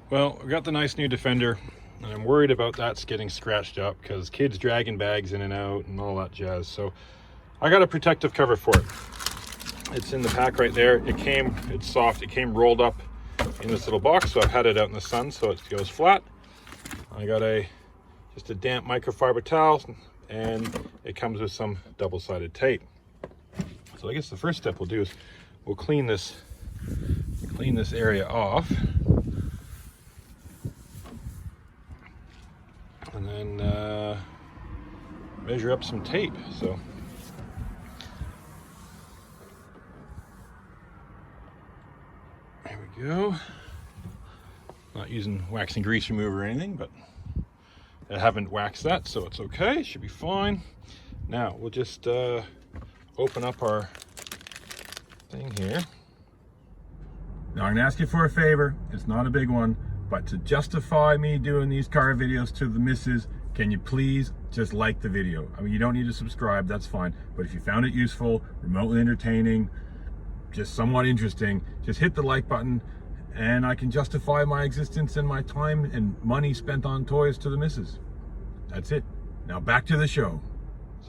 Well, we got the nice new Defender, and I'm worried about that's getting scratched up because kids dragging bags in and out and all that jazz. So I got a protective cover for it. It's in the pack right there. It's soft. It came rolled up in this little box, so I've had it out in the sun so it goes flat. I got just a damp microfiber towel, and it comes with some double-sided tape. So I guess the first step we'll do is we'll clean this area off. And then measure up some tape. So there we go. Not using wax and grease remover or anything, but I haven't waxed that, so it's okay. Should be fine. Now we'll just open up our thing here. Now I'm gonna ask you for a favor. It's not a big one, but to justify me doing these car videos to the missus, can you please just like the video? I mean, you don't need to subscribe, that's fine. But if you found it useful, remotely entertaining, just somewhat interesting, just hit the like button and I can justify my existence and my time and money spent on toys to the missus. That's it. Now back to the show.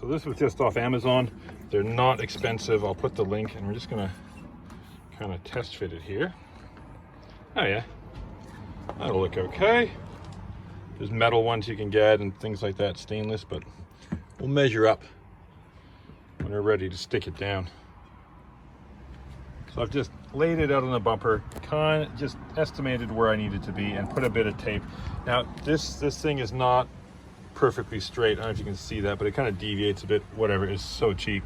So this was just off Amazon. They're not expensive. I'll put the link and we're just gonna kind of test fit it here. Oh yeah. That'll look okay. There's metal ones you can get and things like that, stainless, but we'll measure up when we're ready to stick it down. So I've just laid it out on the bumper, kind of just estimated where I needed to be and put a bit of tape. Now this thing is not perfectly straight. I don't know if you can see that, but it kind of deviates a bit, whatever, it's so cheap.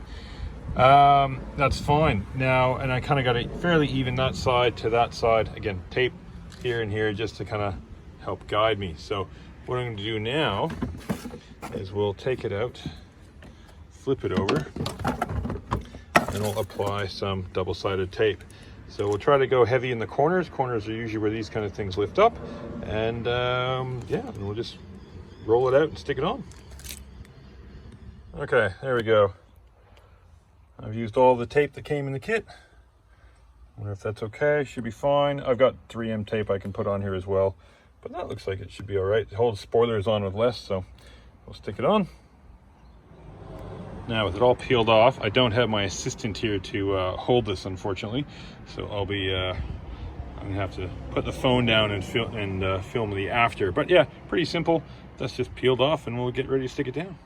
That's fine. Now, and I kind of got it fairly even that side to that side. Again, tape here and here just to kind of help guide me. So what I'm going to do now is we'll take it out, flip it over, and we'll apply some double-sided tape. So we'll try to go heavy in the corners. Corners are usually where these kind of things lift up. And yeah, and we'll just roll it out and stick it on. Okay, there we go. I've used all the tape that came in the kit. Wonder if that's okay. Should be fine. I've got 3M tape I can put on here as well, but that looks like it should be all right. It holds spoilers on with less, so we'll stick it on. Now with it all peeled off, I don't have my assistant here to hold this, unfortunately, so I'll be I'm gonna have to put the phone down and film the after. But yeah, pretty simple. That's just peeled off and we'll get ready to stick it down.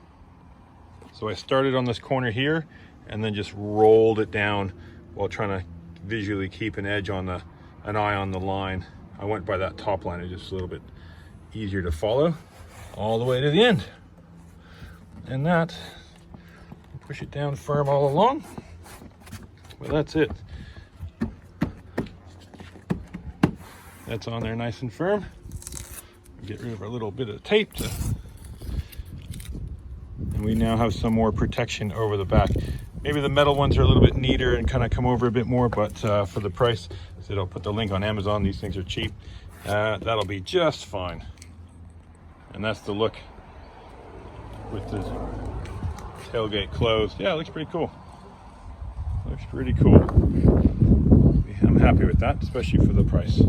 So I started on this corner here and then just rolled it down while trying to visually keep an edge on an eye on the line. I went by that top line. It's just a little bit easier to follow all the way to the end. And that, push it down firm all along. Well, that's it. That's on there nice and firm. Get rid of a little bit of tape and we now have some more protection over the back. Maybe the metal ones are a little bit neater and kind of come over a bit more, but for the price, so I'll put the link on Amazon. These things are cheap. That'll be just fine. And that's the look with the tailgate closed. Yeah, it looks pretty cool. Looks pretty cool. I'm happy with that, especially for the price.